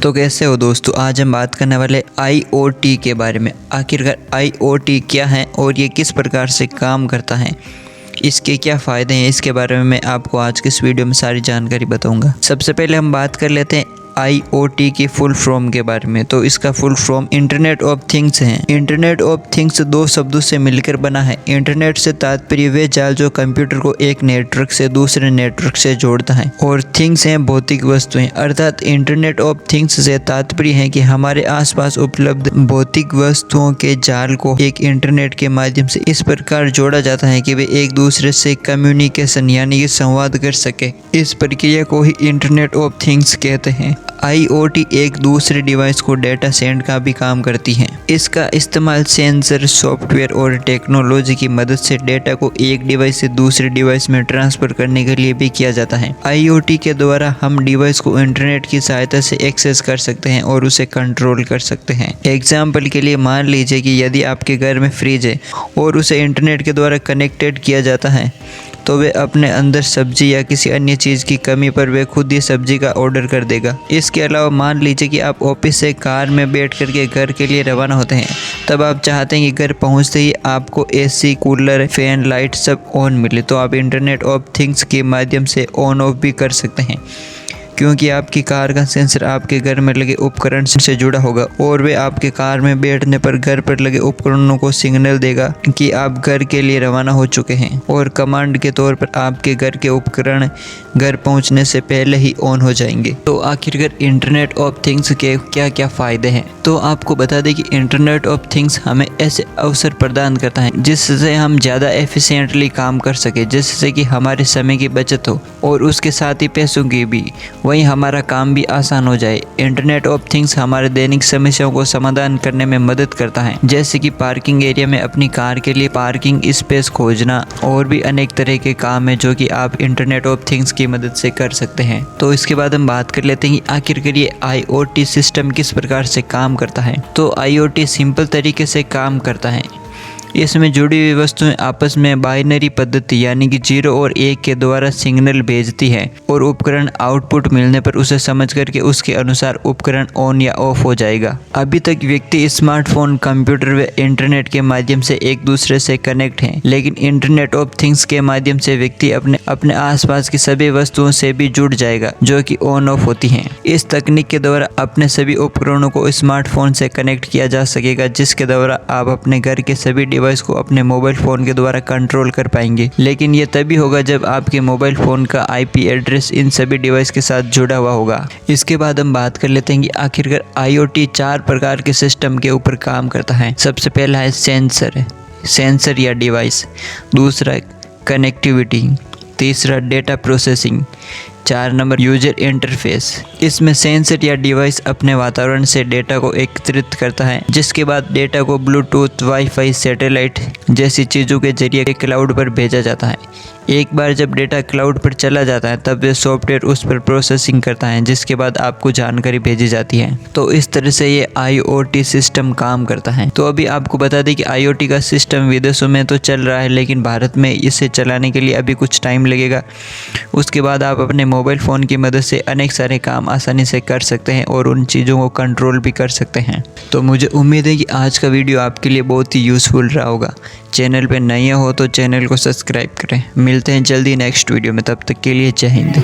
तो कैसे हो दोस्तों, आज हम बात करने वाले IoT के बारे में। आखिरकार IoT क्या है और ये किस प्रकार से काम करता है, इसके क्या फ़ायदे हैं, इसके बारे में मैं आपको आज के इस वीडियो में सारी जानकारी बताऊंगा। सबसे पहले हम बात कर लेते हैं IoT की फुल फॉर्म के बारे में। तो इसका full form internet of things है। इंटरनेट ऑफ थिंग्स दो शब्दों से मिलकर बना है। इंटरनेट से तात्पर्य वे जाल जो कंप्यूटर को एक नेटवर्क से दूसरे नेटवर्क से जोड़ता है, और थिंग्स हैं भौतिक वस्तुएं। अर्थात इंटरनेट ऑफ थिंग्स से तात्पर्य है कि हमारे आसपास उपलब्ध भौतिक वस्तुओं के जाल को एक इंटरनेट के माध्यम से इस प्रकार जोड़ा जाता है कि वे एक दूसरे से कम्युनिकेशन यानी कि संवाद कर सके। इस प्रक्रिया को ही इंटरनेट ऑफ थिंग्स कहते हैं। IoT एक दूसरे डिवाइस को डेटा सेंड का भी काम करती है। इसका इस्तेमाल सेंसर, सॉफ्टवेयर और टेक्नोलॉजी की मदद से डेटा को एक डिवाइस से दूसरे डिवाइस में ट्रांसफर करने के लिए भी किया जाता है। IoT के द्वारा हम डिवाइस को इंटरनेट की सहायता से एक्सेस कर सकते हैं और उसे कंट्रोल कर सकते हैं। एग्जाम्पल के लिए मान लीजिए कि यदि आपके घर में फ्रिज है और उसे इंटरनेट के द्वारा कनेक्टेड किया जाता है, तो वे अपने अंदर सब्जी या किसी अन्य चीज़ की कमी पर वे खुद ही सब्जी का ऑर्डर कर देगा। इसके अलावा मान लीजिए कि आप ऑफिस से कार में बैठ करके घर के लिए रवाना होते हैं। तब आप चाहते हैं कि घर पहुंचते ही आपको AC, कूलर, फैन, लाइट सब ऑन मिले, तो आप इंटरनेट ऑफ थिंग्स के माध्यम से ऑन ऑफ भी कर सकते हैं, क्योंकि आपकी कार का सेंसर आपके घर में लगे उपकरण से जुड़ा होगा और वे आपके कार में बैठने पर घर पर लगे उपकरणों को सिग्नल देगा कि आप घर के लिए रवाना हो चुके हैं, और कमांड के तौर पर आपके घर के उपकरण घर पहुंचने से पहले ही ऑन हो जाएंगे। तो आखिरकार इंटरनेट ऑफ थिंग्स के क्या क्या फ़ायदे हैं, तो आपको बता दें कि इंटरनेट ऑफ थिंग्स हमें ऐसे अवसर प्रदान करता है जिससे हम ज़्यादा एफिशिएंटली काम कर सके, जिससे कि हमारे समय की बचत हो और उसके साथ ही पैसों की भी, वहीं हमारा काम भी आसान हो जाए। इंटरनेट ऑफ थिंग्स हमारे दैनिक समस्याओं को समाधान करने में मदद करता है, जैसे कि पार्किंग एरिया में अपनी कार के लिए पार्किंग स्पेस खोजना, और भी अनेक तरह के काम है जो कि आप इंटरनेट ऑफ थिंग्स की मदद से कर सकते हैं। तो इसके बाद हम बात कर लेते हैं कि आखिरकार ये IoT सिस्टम किस प्रकार से काम करता है। तो IoT सिंपल तरीके से काम करता है। इसमें जुड़ी हुई वस्तुएं आपस में बाइनरी पद्धति यानी कि 0 और 1 के द्वारा सिग्नल भेजती है, और उपकरण आउटपुट मिलने पर उसे समझ करके उसके अनुसार उपकरण ऑन या ऑफ हो जाएगा। अभी तक व्यक्ति स्मार्टफोन, कंप्यूटर व इंटरनेट के माध्यम से एक दूसरे से कनेक्ट हैं, लेकिन इंटरनेट ऑफ थिंग्स के माध्यम से व्यक्ति अपने आसपास की सभी वस्तुओं से भी जुड़ जाएगा जो कि ऑन ऑफ होती हैं। इस तकनीक के द्वारा अपने सभी उपकरणों को स्मार्टफोन से कनेक्ट किया जा सकेगा, जिसके द्वारा आप अपने घर के सभी डिवाइस को अपने मोबाइल फ़ोन के द्वारा कंट्रोल कर पाएंगे। लेकिन ये तभी होगा जब आपके मोबाइल फ़ोन का IP एड्रेस इन सभी डिवाइस के साथ जुड़ा हुआ होगा। इसके बाद हम बात कर लेते हैं कि आखिरकार IoT 4 प्रकार के सिस्टम के ऊपर काम करता है। सबसे पहला है सेंसर या डिवाइस, दूसरा कनेक्टिविटी, तीसरा data processing, 4 number user interface. इसमें सेंसर या डिवाइस अपने वातावरण से डेटा को एकत्रित करता है, जिसके बाद डेटा को ब्लूटूथ, वाईफाई, सैटेलाइट जैसी चीज़ों के जरिए क्लाउड पर भेजा जाता है। एक बार जब डेटा क्लाउड पर चला जाता है तब वे सॉफ्टवेयर उस पर प्रोसेसिंग करता है, जिसके बाद आपको जानकारी भेजी जाती है। तो इस तरह से ये IoT सिस्टम काम करता है। तो अभी आपको बता दें कि IoT का सिस्टम विदेशों में तो चल रहा है, लेकिन भारत में इसे चलाने के लिए अभी कुछ टाइम लगेगा। उसके बाद आप अपने मोबाइल फ़ोन की मदद से अनेक सारे काम आसानी से कर सकते हैं और उन चीज़ों को कंट्रोल भी कर सकते हैं। तो मुझे उम्मीद है कि आज का वीडियो आपके लिए बहुत ही यूज़फुल रहा होगा। चैनल पे नए हो तो चैनल को सब्सक्राइब करें। मिलते हैं जल्दी नेक्स्ट वीडियो में, तब तक के लिए जय हिंद।